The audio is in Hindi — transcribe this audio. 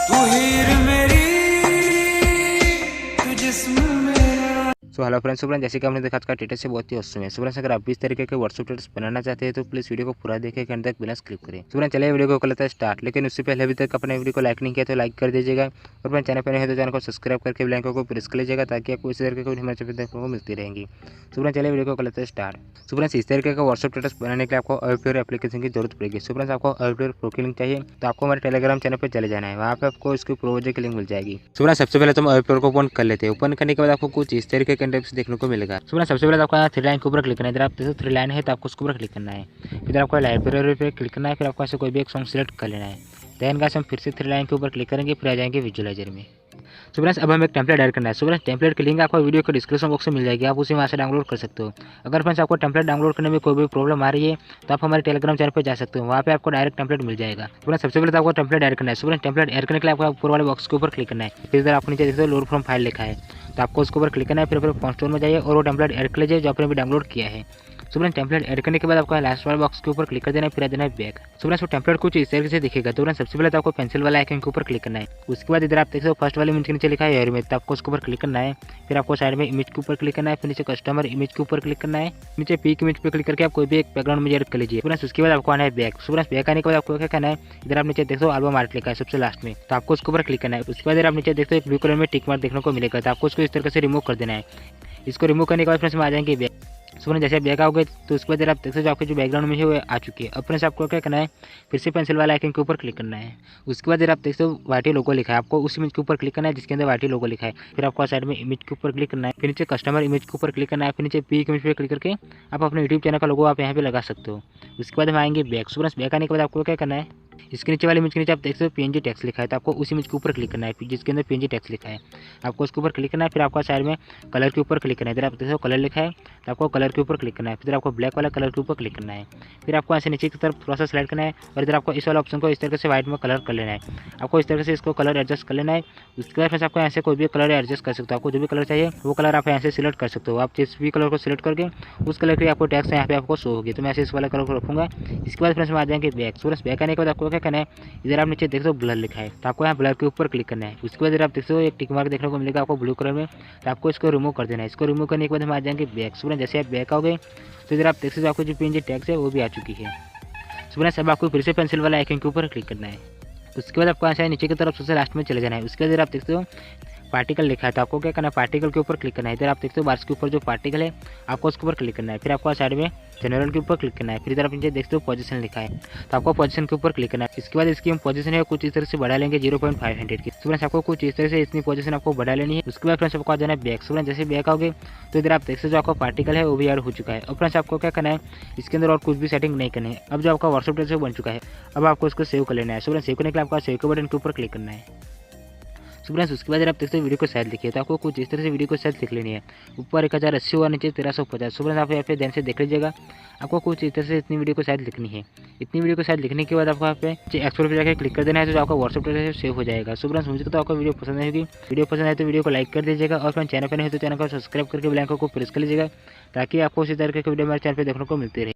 तू हीर मेरी, तू जिस्म मेरा। सो हेलो फ्रेंड्स, जैसे कि आपने देखा का स्टेटस से बहुत ही औसम है। फ्रेंड्स अगर आप भी इस तरीके के व्हाट्सएप स्टेटस बनाना चाहते हैं तो प्लीज वीडियो को पूरा देखें, एंड तक बिना स्किप करें। फ्रेंड्स चलिए वीडियो को कर लेते हैं स्टार्ट। लेकिन उससे पहले अभी तक अपने वीडियो को लाइक नहीं किया तो लाइक कर दीजिएगा, और अपने चैनल पर नहीं है तो चैनल को सब्सक्राइब करके बेल आइकन को प्रेस कर लीजिएगा ताकि आपको इस तरीके की हमारे देखने को मिलती रहेंगी। फ्रेंड्स चलिए वीडियो को कर लेते हैं स्टार्ट। फ्रेंड्स इस तरीके का व्हाट्सएप स्टेटस बनाने के लिए आपको अवेयर एप्लीकेशन की जरूरत पड़ेगी। फ्रेंड्स आपको अवेयर प्रो की लिंक चाहिए तो आपको हमारे टेलीग्राम चैनल पर चले जाना है, वहाँ पे आपको इसकी प्रो वर्जन की लिंक मिल जाएगी। फ्रेंड्स सबसे पहले तुम अवेयर को ओपन कर लेते हैं। ओपन करने के बाद आपको कुछ इस तरीके के इंटरफेस देखने को मिलेगा। सबसे पहले आपको यहाँ थ्री लाइन के ऊपर क्लिक करना है। इधर आप देखो थ्री लाइन है तो आपको उसके ऊपर क्लिक करना है। इधर आपको लाइब्रेरी पे क्लिक करना है, फिर आपको ऐसे कोई भी एक सॉन्ग सिलेक्ट कर लेना है। देन गाइस हम फिर से थ्री लाइन के ऊपर क्लिक करेंगे, फिर आ जाएंगे विजुअलाइजर में। सो फ्रेंड्स अब हमें एक टेम्पलेट ऐड करना है। सो फ्रेंड्स टेम्पलेट की लिंक आपको वीडियो के डिस्क्रिप्शन बॉक्स में मिल जाएगी, आप उसे वहाँ से डाउनलोड कर सकते हो। अगर फ्रेंड्स आपको टेम्पलेट डाउनलोड करने में कोई भी प्रॉब्लम आ रही है तो आप हमारे टेलीग्राम चैनल पर जा सकते हो, वहाँ पे आपको डायरेक्ट टेम्पलेट मिल जाएगा। फ्रेंड्स सबसे पहले तो आपको टेम्पलेट ऐड करना है। सो फ्रेंड्स टेम्पलेट ऐड करने के लिए आपको ऊपर वाले बॉक्स के ऊपर क्लिक करना है। फिर इधर आपको नीचे देखते हो लोड फ्रॉम फाइल लिखा है तो आपको उसके ऊपर क्लिक करना है। फिर फोन स्टोर में जाइए और वो टेम्पलेट ऐड कर लीजिए जो आपने भी डाउनलोड किया है। सो फ्रेंड्स टेम्पलेट ऐड करने के बाद आपको लास्ट वाले बॉक्स के ऊपर क्लिक कर देना है, फिर आ देना है बैक। सो फ्रेंड्स वो टेम्पलेट कुछ इस तरीके से दिखेगा। तो फ्रेंड्स सबसे पहले तो आपको पेंसिल वाला आइकन के ऊपर क्लिक करना है। उसके बाद इधर आप देख सकते हो फर्स्ट वाले इमेज के नीचे लिखा है एयर इमेज, तो आपको उसके ऊपर क्लिक करना है। फिर आपको साइड में इमेज के ऊपर क्लिक करना है, फिर नीचे कस्टमर इमेज के ऊपर क्लिक करना है। नीचे पीक इमेज पे क्लिक करके आप कोई भी एक बैकग्राउंड में ऐड कर लीजिए। फ्रेंड्स उसके बाद आपको आना है बैक। सो फ्रेंड्स बैक आने के बाद आपको क्या करना है, इधर आप नीचे देखते हो एल्बम आर्ट लिखा है सबसे लास्ट में, तो आपको उसके ऊपर क्लिक करना है। उसके बाद इधर आप नीचे देखते हो ब्लू कलर में टिक मार्क देखने को मिलेगा, तो आपको उसको इस तरीके से रिमूव कर देना है। इसको रिमूव करने के बाद फ्रेंड्स में आ जाएंगे बैक। सो जैसे बैक आओगे तो उसके बाद आप देखते हो आपके जो बैकग्राउंड में है वो आ चुकी है। अब फ्रेंड्स आपको क्या करना है, फिर से पेंसिल वाला आइकन के ऊपर क्लिक करना है। उसके बाद आप देखते हो वाइटी लोगो लिखा है, आपको उस इमेज के ऊपर क्लिक करना है जिसके अंदर वाइटी लोगो लिखा है। फिर आपको साइड में इमेज के ऊपर क्लिक करना है, फिर नीचे कस्टमर इमेज के ऊपर क्लिक करना है, फिर नीचे पीक इमेज पे क्लिक करके आप अपने यूट्यूब चैनल का लोगो आप यहाँ पे लगा सकते हो। उसके बाद हम आएंगे बैक। सो फ्रेंड्स बैक आने के बाद आपको क्या करना है, इसके नीचे वाले इमेज के नीचे आप देख सकते हो पीएनजी टेक्स्ट लिखा है, तो आपको उस इमेज के ऊपर क्लिक करना है जिसके अंदर पीएनजी टेक्स्ट लिखा है। आपको उसके ऊपर क्लिक करना है। फिर आपको साइड में कलर के ऊपर क्लिक करना है। इधर आप देख सकते हो कलर लिखा है तो आपको कलर के ऊपर क्लिक करना है। फिर आपको ब्लैक वाला कलर के ऊपर क्लिक करना है। फिर आपको ऐसे नीचे की तरफ थोड़ा सा स्लाइड करना है और इधर आपको इस वाला ऑप्शन को इस तरीके से व्हाइट में कलर कर लेना है। आपको इस तरीके से इसको कलर एडजस्ट कर लेना है। उसके बाद आपको ऐसे कोई भी कलर एडजस्ट कर सकते हो। आपको जो भी कलर चाहिए वो कलर आप यहाँ से सिलेक्ट कर सकते हो। आप जिस भी कलर को सिलेक्ट करके उस कलर की आपको टैक्स यहाँ पे आपको शो होगी। तो मैं ऐसे इस वाला कलर को रखूँगा। इसके बाद फ्रेंड्स में आ जाएंगे बैक। सो बैक आने के बाद आपको क्या करना है, इधर आप नीचे देखते हो ब्लर लिखा है तो आपको यहाँ ब्लर के ऊपर क्लिक करना है। उसके बाद आप देखते हो एक टिक मार्क देखने को मिलेगा आपको ब्लू कलर में, तो आपको इसको रिमूव कर देना है। इसको रिमूव करने के बाद हम आ जाएंगे बैक। सो जैसे आप बैक आओगे तो इधर आप देख सकते हो आपको जो पीएनजी टैक्स है वो भी आ चुकी है। सो सब आपको फिर से पेंसिल वाला आइकन के ऊपर क्लिक करना है। उसके बाद आपको ऐसे नीचे की तरफ सबसे लास्ट में चले जाना है। उसके बाद आप देखते हो पार्टिकल लिखा है तो आपको क्या करना है, पार्टिकल के ऊपर क्लिक करना है। इधर आप देखते हो बार्स के ऊपर जो पार्टिकल है आपको उसके ऊपर क्लिक करना है। फिर आपको साइड में जनरल के ऊपर क्लिक करना है। फिर इधर आप नीचे देखते हो पोजीशन लिखा है तो आपको पोजीशन के ऊपर क्लिक करना है। इसके बाद इसकी हम पोजीशन है कुछ इस तरह से बढ़ा लेंगे 0.500 की। फ्रेंड्स आपको कुछ इस तरह से इतनी पोजीशन आपको बढ़ा लेनी है। उसके बाद फ्रेंड्स आपको आ जाना है बैक। फ्रेंड्स जैसे बैक आओगे तो इधर आप देख सकते हो जो आपका पार्टिकल है वो भी ऐड हो चुका है। और फ्रेंड्स आपको क्या करना है, इसके अंदर और कुछ भी सेटिंग नहीं करनी है। अब जो आपका व्हाट्सएप से बन चुका है अब आपको इसको सेव कर लेना है। फ्रेंड्स सेव करने के लिए आपको सेव के बटन के ऊपर क्लिक करना है। फ्रेंड्स उसके बाद आप देखते हो वीडियो को साइज लिखिए तो आपको कुछ इस तरह से वीडियो को साइज लिख लेनी है। ऊपर 1080 और नीचे 1350। फ्रेंड्स आप यहाँ पे ध्यान से देख लीजिएगा, आपको कुछ इस तरह से इतनी वीडियो को साइज लिखनी है। इतनी वीडियो को साइज लिखने के बाद आपको यहाँ पे एक्सपोर्ट पे जाकर क्लिक कर देना है तो आपका व्हाट्सएप पे सेव हो जाएगा। फ्रेंड्स मुझे तो आपको वीडियो पसंद आएगी, वीडियो पसंद आए तो वीडियो को लाइक कर दीजिएगा और फ्रेंड्स चैनल पर नहीं तो चैनल को सब्सक्राइब करके बेल आइकन को प्रेस कर लीजिएगा ताकि आपको इसी तरह के वीडियो हमारे चैनल पर देखने को मिलती रहे।